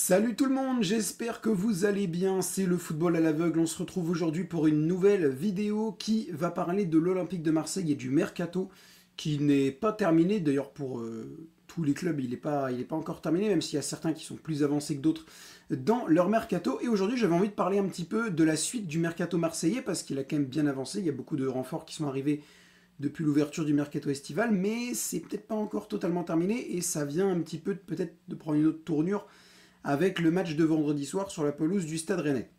Salut tout le monde, j'espère que vous allez bien, c'est le football à l'aveugle, on se retrouve aujourd'hui pour une nouvelle vidéo qui va parler de l'Olympique de Marseille et du Mercato qui n'est pas terminé, d'ailleurs pour tous les clubs il est pas encore terminé, même s'il y a certains qui sont plus avancés que d'autres dans leur Mercato, et aujourd'hui j'avais envie de parler un petit peu de la suite du Mercato marseillais parce qu'il a quand même bien avancé, il y a beaucoup de renforts qui sont arrivés depuis l'ouverture du Mercato estival, mais c'est peut-être pas encore totalement terminé et ça vient un petit peu peut-être de prendre une autre tournure avec le match de vendredi soir sur la pelouse du Stade Rennais.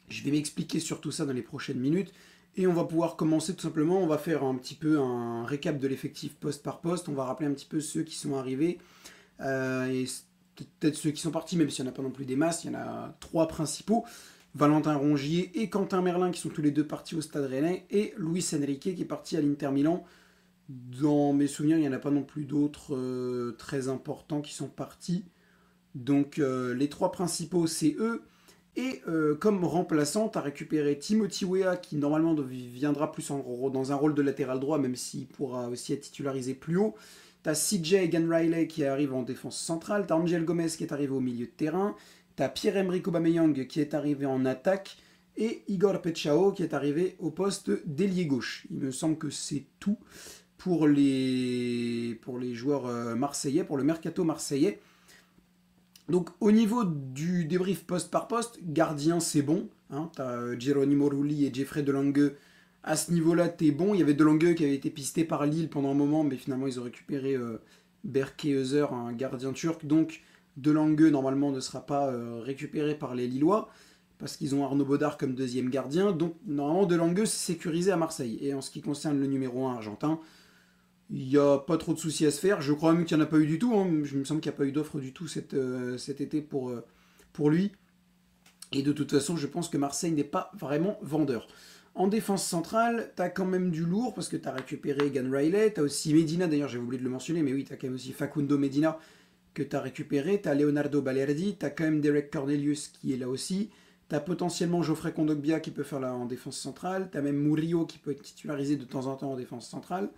Je vais m'expliquer sur tout ça dans les prochaines minutes et on va pouvoir commencer tout simplement, on va faire un petit peu un récap de l'effectif poste par poste, on va rappeler un petit peu ceux qui sont arrivés et peut-être ceux qui sont partis, même s'il n'y en a pas non plus des masses, il y en a trois principaux. Valentin Rongier et Quentin Merlin qui sont tous les deux partis au Stade Rennais et Luis Enrique qui est parti à l'Inter Milan. Dans mes souvenirs, il n'y en a pas non plus d'autres très importants qui sont partis. Donc les trois principaux, c'est eux. Et comme remplaçant, tu as récupéré Timothy Weah, qui normalement viendra plus dans un rôle de latéral droit, même s'il pourra aussi être titularisé plus haut. Tu as CJ Egan Riley qui arrive en défense centrale. Tu as Angel Gomez qui est arrivé au milieu de terrain. Tu as Pierre-Emerick Aubameyang qui est arrivé en attaque. Et Igor Pechao qui est arrivé au poste d'ailier gauche. Il me semble que c'est tout pour les joueurs marseillais, pour le mercato marseillais. Donc au niveau du débrief poste par poste, gardien c'est bon. Hein, t'as Geronimo Rulli et Jeffrey Delangue. À ce niveau-là, t'es bon. Il y avait Delangue qui avait été pisté par Lille pendant un moment, mais finalement ils ont récupéré Berke Özer, un gardien turc. Donc Delangue normalement ne sera pas récupéré par les Lillois, parce qu'ils ont Arnaud Bodard comme deuxième gardien. Donc normalement Delangue c'est sécurisé à Marseille. Et en ce qui concerne le numéro 1 argentin, il n'y a pas trop de soucis à se faire. Je crois même qu'il n'y en a pas eu du tout. Hein. Je me semble qu'il n'y a pas eu d'offre du tout cet été pour lui. Et de toute façon, je pense que Marseille n'est pas vraiment vendeur. En défense centrale, tu as quand même du lourd parce que tu as récupéré Egan Riley. Tu as aussi Medina, d'ailleurs, j'avais oublié de le mentionner, mais oui, tu as quand même aussi Facundo Medina que tu as récupéré. Tu as Leonardo Balerdi. Tu as quand même Derek Cornelius qui est là aussi. Tu as potentiellement Geoffrey Kondogbia qui peut faire là en défense centrale. Tu as même Murillo qui peut être titularisé de temps en temps en défense centrale.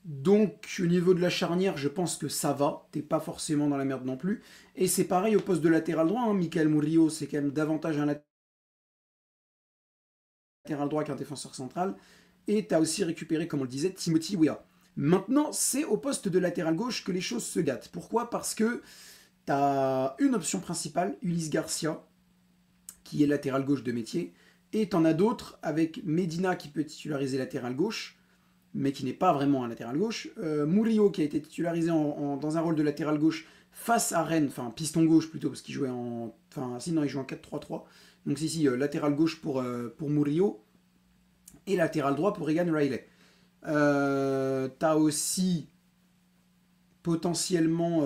Donc au niveau de la charnière, je pense que ça va, t'es pas forcément dans la merde non plus. Et c'est pareil au poste de latéral droit, hein. Michael Murillo, c'est quand même davantage un latéral droit qu'un défenseur central. Et t'as aussi récupéré, comme on le disait, Timothy Weah. Maintenant, c'est au poste de latéral gauche que les choses se gâtent. Pourquoi? Parce que t'as une option principale, Ulysse Garcia, qui est latéral gauche de métier, et t'en as d'autres avec Medina qui peut titulariser latéral gauche, mais qui n'est pas vraiment un latéral gauche. Murillo qui a été titularisé dans un rôle de latéral gauche face à Rennes, enfin piston gauche plutôt, parce qu'il jouait en. Enfin, si, non, il joue en 4-3-3. Donc, si, latéral gauche pour Murillo et latéral droit pour Egan Riley. T'as aussi potentiellement.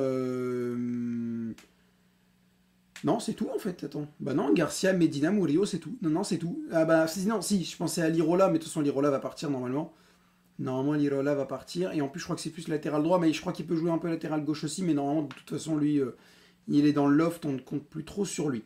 Non, c'est tout en fait. Attends. Bah non, Garcia, Medina, Murillo, c'est tout. Non, non, c'est tout. Ah bah, non, si, je pensais à Lirola, mais de toute façon, Lirola va partir normalement. Normalement, Lirola va partir. Et en plus, je crois que c'est plus latéral droit, mais je crois qu'il peut jouer un peu latéral gauche aussi. Mais normalement, de toute façon, lui, il est dans le loft, on ne compte plus trop sur lui.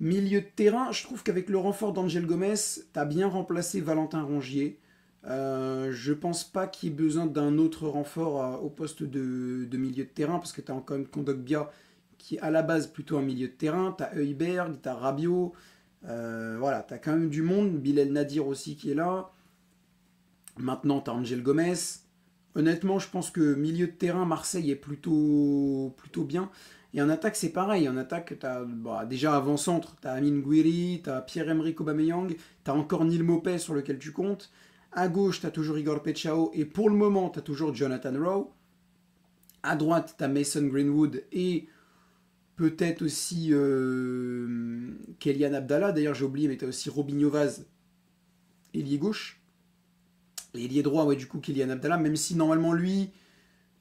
Milieu de terrain, je trouve qu'avec le renfort d'Angel Gomez, t'as bien remplacé Valentin Rongier. Je pense pas qu'il y ait besoin d'un autre renfort au poste de milieu de terrain, parce que t'as quand même Kondogbia, qui est à la base plutôt un milieu de terrain. T'as Heuberg, t'as Rabiot. Voilà, t'as quand même du monde. Bilal Nadir aussi qui est là. Maintenant, tu as Angel Gomez. Honnêtement, je pense que milieu de terrain, Marseille est plutôt bien. Et en attaque, c'est pareil. En attaque, tu as déjà avant-centre, tu as Amine Gouiri, tu as Pierre-Emerick Aubameyang, tu as encore Neil Maupay sur lequel tu comptes. À gauche, tu as toujours Igor Pechao. Et pour le moment, tu as toujours Jonathan Rowe. À droite, tu as Mason Greenwood et peut-être aussi Kylian Abdallah. D'ailleurs, j'ai oublié, mais tu as aussi Robinho Vaz, ailier gauche. L'ailier droit, ouais, du coup, Kylian Abdallah, même si normalement lui,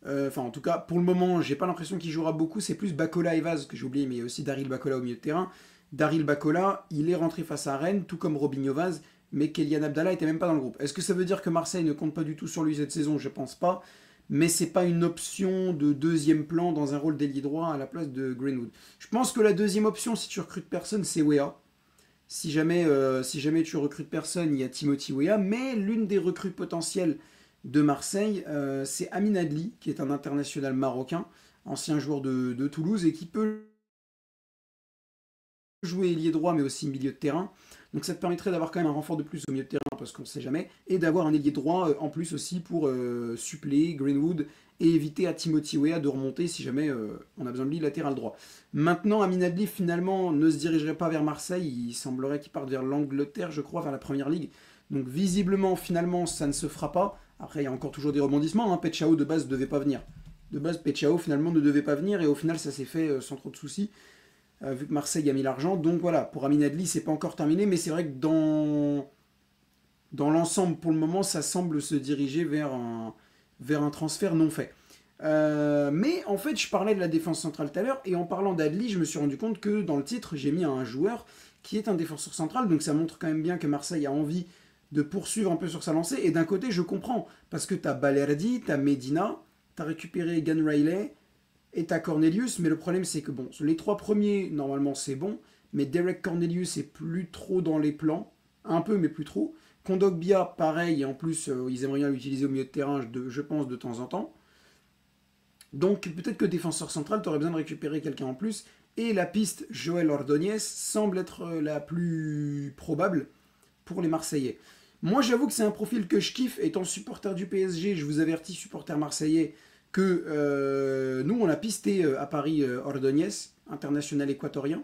enfin en tout cas, pour le moment, j'ai pas l'impression qu'il jouera beaucoup, c'est plus Bacola et Vaz que j'ai oublié, mais il y a aussi Daryl Bacola au milieu de terrain. Daryl Bacola, il est rentré face à Rennes, tout comme Robinho Vaz, mais Kylian Abdallah était même pas dans le groupe. Est-ce que ça veut dire que Marseille ne compte pas du tout sur lui cette saison? Je pense pas, mais c'est pas une option de deuxième plan dans un rôle d'ailier droit à la place de Greenwood. Je pense que la deuxième option, si tu recrutes personne, c'est Weah. Si jamais tu recrutes personne, il y a Timothy Weah, mais l'une des recrues potentielles de Marseille, c'est Amin Adli, qui est un international marocain, ancien joueur de Toulouse, et qui peut jouer ailier droit, mais aussi milieu de terrain. Donc ça te permettrait d'avoir quand même un renfort de plus au milieu de terrain, parce qu'on ne sait jamais, et d'avoir un ailier droit en plus aussi pour suppléer Greenwood et éviter à Timothy Weah de remonter si jamais on a besoin de lui latéral droit. Maintenant, Amin Adli finalement ne se dirigerait pas vers Marseille, il semblerait qu'il parte vers l'Angleterre, je crois, vers la Première Ligue. Donc visiblement, finalement, ça ne se fera pas. Après, il y a encore toujours des rebondissements, hein. Pechao de base ne devait pas venir. De base, Pechao finalement ne devait pas venir, et au final ça s'est fait sans trop de soucis. Vu que Marseille a mis l'argent. Donc voilà, pour Amin Adli, c'est pas encore terminé, mais c'est vrai que dans l'ensemble, pour le moment, ça semble se diriger vers un transfert non fait. Mais en fait, je parlais de la défense centrale tout à l'heure, et en parlant d'Adli, je me suis rendu compte que dans le titre, j'ai mis un joueur qui est un défenseur central, donc ça montre quand même bien que Marseille a envie de poursuivre un peu sur sa lancée, et d'un côté, je comprends, parce que t'as Balerdi, t'as Medina, t'as récupéré Egan Riley, et t'as Cornelius, mais le problème c'est que bon, les trois premiers, normalement c'est bon, mais Derek Cornelius est plus trop dans les plans, un peu mais plus trop. Kondogbia, pareil, et en plus ils aimeraient bien l'utiliser au milieu de terrain, je pense, de temps en temps. Donc peut-être que défenseur central, t'aurais besoin de récupérer quelqu'un en plus, et la piste Joël Ordóñez semble être la plus probable pour les Marseillais. Moi j'avoue que c'est un profil que je kiffe, étant supporter du PSG, je vous avertis supporter marseillais, que nous, on a pisté à Paris Ordóñez, international équatorien,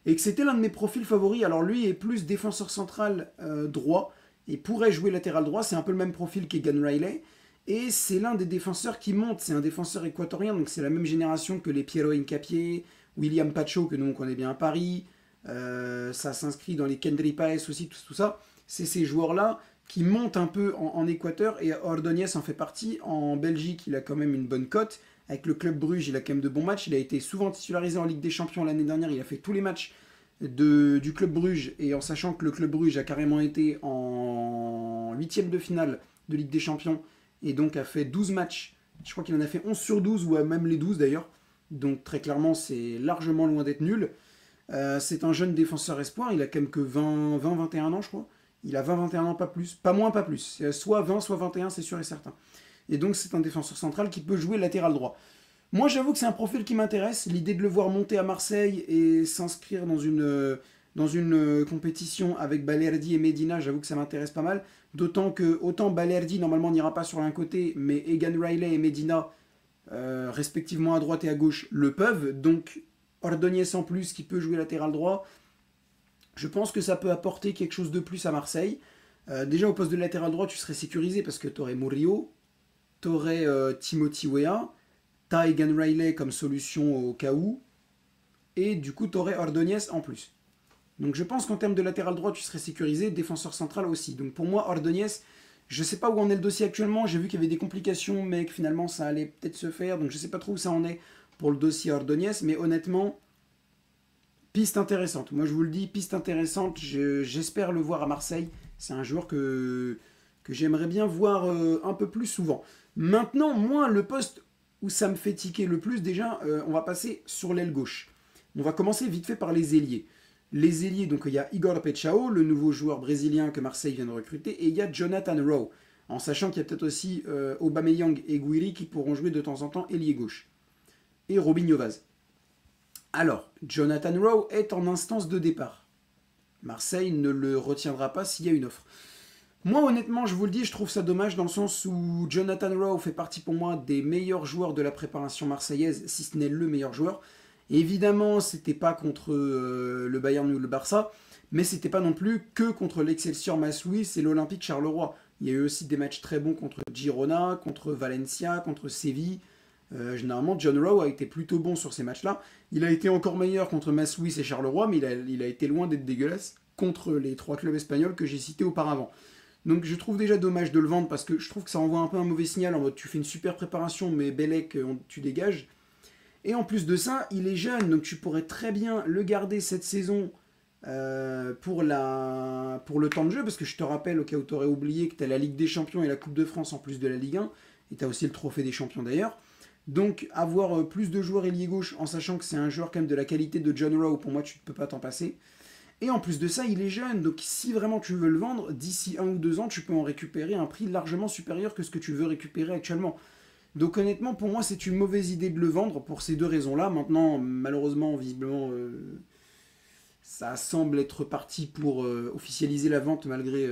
et que c'était l'un de mes profils favoris. Alors lui est plus défenseur central droit, et pourrait jouer latéral droit, c'est un peu le même profil qu'Egan Riley, et c'est l'un des défenseurs qui monte, c'est un défenseur équatorien, donc c'est la même génération que les Piero Hincapié, William Pacho, que nous on connaît bien à Paris, ça s'inscrit dans les Kendry Páez aussi, tout ça, c'est ces joueurs-là qui monte un peu en Équateur, et Ordóñez en fait partie. En Belgique, il a quand même une bonne cote. Avec le club Bruges, il a quand même de bons matchs. Il a été souvent titularisé en Ligue des Champions l'année dernière. Il a fait tous les matchs du club Bruges, et en sachant que le club Bruges a carrément été en huitième de finale de Ligue des Champions, et donc a fait 12 matchs. Je crois qu'il en a fait 11 sur 12, ou même les 12 d'ailleurs. Donc très clairement, c'est largement loin d'être nul. C'est un jeune défenseur espoir. Il a quand même que 20-21 ans, je crois. Il a 20-21 ans, pas plus. Pas moins, pas plus. Soit 20, soit 21, c'est sûr et certain. Et donc, c'est un défenseur central qui peut jouer latéral droit. Moi, j'avoue que c'est un profil qui m'intéresse. L'idée de le voir monter à Marseille et s'inscrire dans une compétition avec Balerdi et Medina, j'avoue que ça m'intéresse pas mal. D'autant que, autant Balerdi, normalement, n'ira pas sur l'un côté, mais Egan Riley et Medina, respectivement à droite et à gauche, le peuvent. Donc, Ordóñez en plus, qui peut jouer latéral droit. Je pense que ça peut apporter quelque chose de plus à Marseille. Déjà au poste de latéral droit, tu serais sécurisé parce que tu aurais Murillo, tu aurais Timothy Weah, tu as Egan Riley comme solution au cas où, et du coup tu aurais Ordóñez en plus. Donc je pense qu'en termes de latéral droit, tu serais sécurisé, défenseur central aussi. Donc pour moi, Ordóñez, je ne sais pas où en est le dossier actuellement, j'ai vu qu'il y avait des complications, mais que finalement ça allait peut-être se faire, donc je ne sais pas trop où ça en est pour le dossier Ordóñez, mais honnêtement, piste intéressante. Moi, je vous le dis, piste intéressante. J'espère le voir à Marseille. C'est un joueur que j'aimerais bien voir un peu plus souvent. Maintenant, moi, le poste où ça me fait tiquer le plus, déjà, on va passer sur l'aile gauche. On va commencer vite fait par les ailiers. Les ailiers, donc il y a Igor Pechao, le nouveau joueur brésilien que Marseille vient de recruter, et il y a Jonathan Rowe, en sachant qu'il y a peut-être aussi Aubameyang et Guiri qui pourront jouer de temps en temps ailier gauche. Et Robinho Vaz. Alors, Jonathan Rowe est en instance de départ. Marseille ne le retiendra pas s'il y a une offre. Moi, honnêtement, je vous le dis, je trouve ça dommage dans le sens où Jonathan Rowe fait partie pour moi des meilleurs joueurs de la préparation marseillaise, si ce n'est le meilleur joueur. Évidemment, c'était pas contre le Bayern ou le Barça, mais c'était pas non plus que contre l'Excelsior Massouis et l'Olympique Charleroi. Il y a eu aussi des matchs très bons contre Girona, contre Valencia, contre Séville. Généralement, John Rowe a été plutôt bon sur ces matchs-là. Il a été encore meilleur contre Massouis et Charleroi, mais il a été loin d'être dégueulasse contre les trois clubs espagnols que j'ai cités auparavant. Donc je trouve déjà dommage de le vendre parce que je trouve que ça envoie un peu un mauvais signal en mode tu fais une super préparation mais Bellec tu dégages. Et en plus de ça, il est jeune donc tu pourrais très bien le garder cette saison pour le temps de jeu parce que je te rappelle au cas où tu aurais oublié que tu as la Ligue des Champions et la Coupe de France en plus de la Ligue 1 et tu as aussi le Trophée des Champions d'ailleurs. Donc avoir plus de joueurs ailier gauche en sachant que c'est un joueur quand même de la qualité de John Rowe, pour moi tu ne peux pas t'en passer. Et en plus de ça, il est jeune, donc si vraiment tu veux le vendre, d'ici 1 ou 2 ans, tu peux en récupérer un prix largement supérieur que ce que tu veux récupérer actuellement. Donc honnêtement, pour moi, c'est une mauvaise idée de le vendre pour ces deux raisons-là. Maintenant, malheureusement, visiblement, ça semble être parti pour officialiser la vente malgré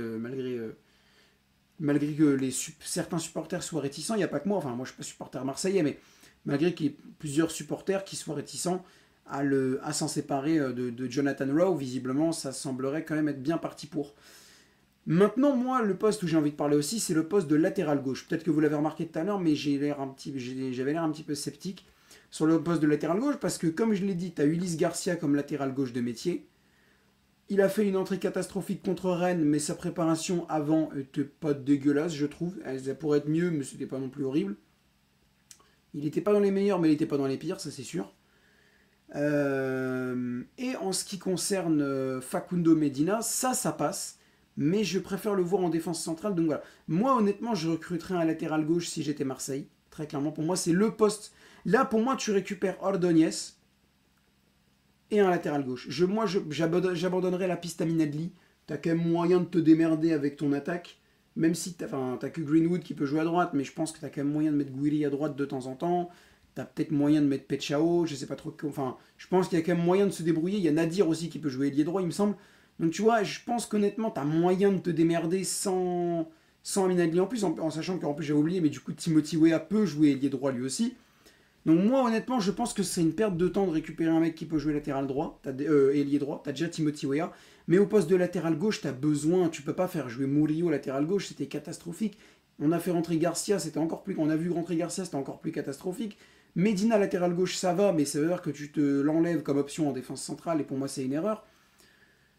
que certains supporters soient réticents. Il n'y a pas que moi, enfin moi je ne suis pas supporter marseillais, mais malgré qu'il y ait plusieurs supporters qui soient réticents à s'en séparer de Jonathan Rowe, visiblement ça semblerait quand même être bien parti pour. Maintenant, moi, le poste où j'ai envie de parler aussi, c'est le poste de latéral gauche. Peut-être que vous l'avez remarqué tout à l'heure, mais j'avais l'air un petit peu sceptique sur le poste de latéral gauche, parce que comme je l'ai dit, tu as Ulysse Garcia comme latéral gauche de métier. Il a fait une entrée catastrophique contre Rennes, mais sa préparation avant était pas dégueulasse, je trouve. Ça pourrait être mieux, mais c'était pas non plus horrible. Il n'était pas dans les meilleurs, mais il n'était pas dans les pires, ça c'est sûr. Et en ce qui concerne Facundo Medina, ça passe. Mais je préfère le voir en défense centrale. Donc voilà. Moi, honnêtement, je recruterais un latéral gauche si j'étais Marseille. Très clairement, pour moi, c'est le poste. Là, pour moi, tu récupères Ordonez et un latéral gauche. J'abandonnerais la piste à Minadli. T'as quand même moyen de te démerder avec ton attaque. Même si t'as que Greenwood qui peut jouer à droite, mais je pense que t'as quand même moyen de mettre Guiri à droite de temps en temps. T'as peut-être moyen de mettre Pechao, je sais pas trop. Enfin, je pense qu'il y a quand même moyen de se débrouiller. Il y a Nadir aussi qui peut jouer ailier droit, il me semble. Donc tu vois, je pense qu'honnêtement, t'as moyen de te démerder sans Aminadli en plus, en sachant qu'en plus j'ai oublié, mais du coup Timothy Weah peut jouer ailier droit lui aussi. Donc moi honnêtement, je pense que c'est une perte de temps de récupérer un mec qui peut jouer latéral droit, ailier droit, t'as déjà Timothy Weah, mais au poste de latéral gauche, t'as besoin, tu peux pas faire jouer Murillo latéral gauche, c'était catastrophique. On a fait rentrer Garcia, on a vu rentrer Garcia, c'était encore plus catastrophique. Medina latéral gauche, ça va, mais ça veut dire que tu te l'enlèves comme option en défense centrale, et pour moi c'est une erreur.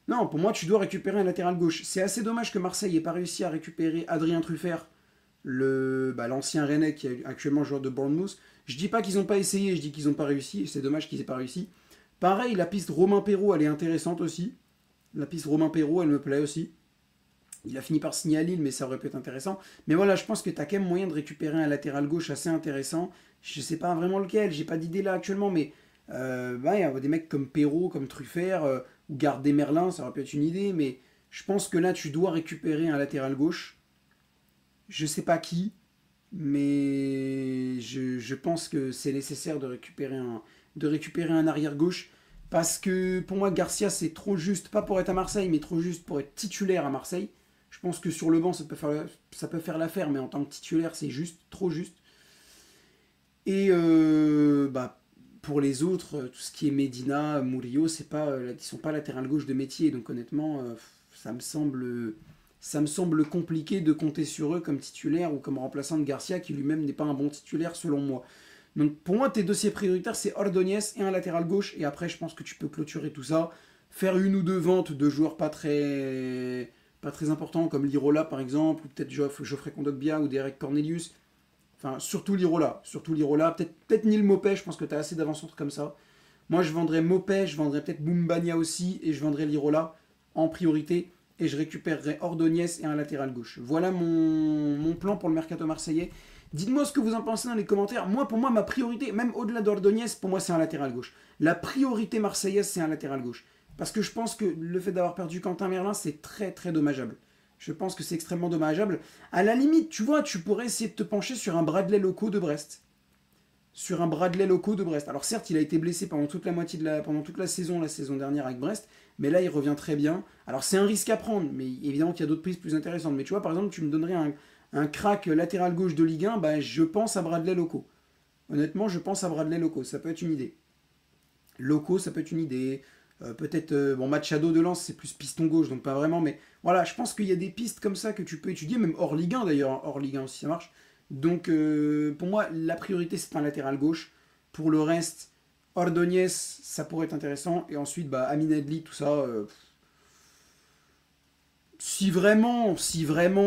Non, pour moi, tu dois récupérer un latéral gauche. C'est assez dommage que Marseille n'ait pas réussi à récupérer Adrien Truffert, l'ancien Rennais qui est actuellement joueur de Bournemouth. Je dis pas qu'ils n'ont pas essayé, je dis qu'ils n'ont pas réussi. C'est dommage qu'ils n'aient pas réussi. Pareil, la piste Romain Perrault, elle est intéressante aussi. La piste Romain Perrault, elle me plaît aussi. Il a fini par signer à Lille, mais ça aurait pu être intéressant. Mais voilà, je pense que tu as quand même moyen de récupérer un latéral gauche assez intéressant. Je sais pas vraiment lequel, j'ai pas d'idée là actuellement, mais il y a des mecs comme Perrault, comme Truffert, ou garder Merlin, ça aurait pu être une idée, mais je pense que là, tu dois récupérer un latéral gauche. Je sais pas qui, mais je pense que c'est nécessaire de récupérer un arrière gauche. Parce que pour moi, Garcia, c'est trop juste, pas pour être à Marseille, mais trop juste pour être titulaire à Marseille. Je pense que sur le banc, ça peut faire l'affaire, mais en tant que titulaire, c'est juste, trop juste. Et pour les autres, tout ce qui est Medina, Murillo, ils sont pas latéral gauche de métier. Donc honnêtement, ça me semble compliqué de compter sur eux comme titulaire ou comme remplaçant de Garcia, qui lui-même n'est pas un bon titulaire selon moi. Donc pour moi, tes dossiers prioritaires, c'est Ordonez et un latéral gauche. Et après, je pense que tu peux clôturer tout ça. Faire une ou deux ventes de joueurs pas très importants, comme Lirola par exemple, ou peut-être Geoffrey Kondogbia ou Derek Cornelius. Enfin, surtout Lirola. Peut-être Neil Mopé, je pense que tu as assez d'avance comme ça. Moi, je vendrais Mopé, je vendrais peut-être Boumbania aussi, et je vendrais Lirola en priorité. Et je récupérerai Ordonez et un latéral gauche. Voilà mon plan pour le mercato marseillais. Dites-moi ce que vous en pensez dans les commentaires. Pour moi, ma priorité, même au-delà d'Ordonez, pour moi, c'est un latéral gauche. La priorité marseillaise, c'est un latéral gauche. Parce que je pense que le fait d'avoir perdu Quentin Merlin, c'est très très dommageable. Je pense que c'est extrêmement dommageable. À la limite, tu vois, tu pourrais essayer de te pencher sur un Bradley Loco de Brest. Alors certes, il a été blessé pendant toute la saison dernière avec Brest, mais là, il revient très bien. Alors c'est un risque à prendre, mais évidemment qu'il y a d'autres prises plus intéressantes. Mais tu vois, par exemple, tu me donnerais un crack latéral gauche de Ligue 1, bah, je pense à Bradley Loco. Honnêtement, je pense à Bradley Loco, ça peut être une idée. Peut-être, Machado de Lens, c'est plus piston gauche, donc pas vraiment, mais voilà, je pense qu'il y a des pistes comme ça que tu peux étudier, même hors Ligue 1 d'ailleurs, hors Ligue 1 aussi ça marche. Donc pour moi, la priorité c'est un latéral gauche. Pour le reste, Ordonez, ça pourrait être intéressant, et ensuite, Amin Adli, tout ça. Si vraiment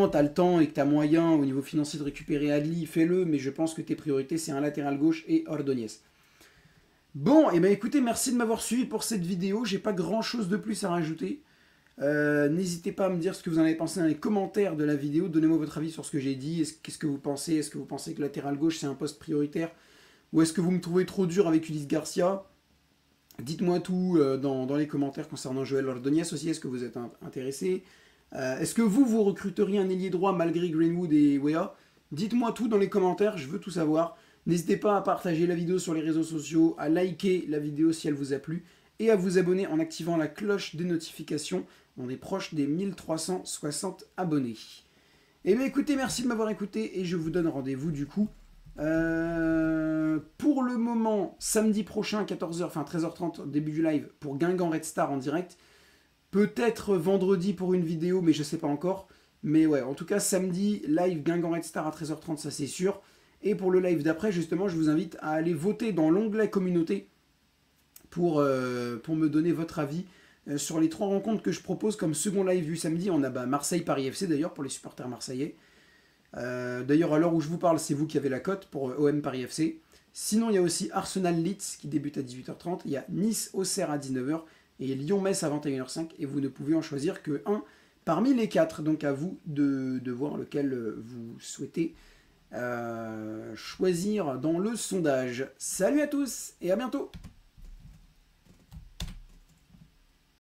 t'as le temps et que t'as moyen au niveau financier de récupérer Adli, fais-le, mais je pense que tes priorités c'est un latéral gauche et Ordonez. Bon, et écoutez, merci de m'avoir suivi pour cette vidéo. J'ai pas grand chose de plus à rajouter. N'hésitez pas à me dire ce que vous en avez pensé dans les commentaires de la vidéo. Donnez-moi votre avis sur ce que j'ai dit. Qu'est-ce que vous pensez? Est-ce que vous pensez que latéral gauche c'est un poste prioritaire? Ou est-ce que vous me trouvez trop dur avec Ulysse Garcia? Dites-moi tout dans les commentaires concernant Joël Ordonez aussi. Est-ce que vous êtes intéressé? Est-ce que vous recruteriez un ailier droit malgré Greenwood et Weah? Dites-moi tout dans les commentaires, je veux tout savoir. N'hésitez pas à partager la vidéo sur les réseaux sociaux, à liker la vidéo si elle vous a plu. et à vous abonner en activant la cloche des notifications. On est proche des 1360 abonnés. Et bien écoutez, merci de m'avoir écouté et je vous donne rendez-vous du coup pour le moment samedi prochain 14h, enfin 13h30 début du live pour Guingamp Red Star en direct. Peut-être vendredi pour une vidéo mais je sais pas encore. Mais ouais, en tout cas samedi live Guingamp Red Star à 13h30, ça c'est sûr. Et pour le live d'après justement je vous invite à aller voter dans l'onglet communauté pour me donner votre avis sur les 3 rencontres que je propose comme second live du samedi. On a Marseille-Paris FC d'ailleurs pour les supporters marseillais. D'ailleurs à l'heure où je vous parle c'est vous qui avez la cote pour OM Paris FC. Sinon il y a aussi Arsenal-Leeds qui débute à 18h30. Il y a Nice-Auxerre à 19h et Lyon-Metz à 21h05. Et vous ne pouvez en choisir que un parmi les 4. Donc à vous de voir lequel vous souhaitez choisir dans le sondage. Salut à tous et à bientôt!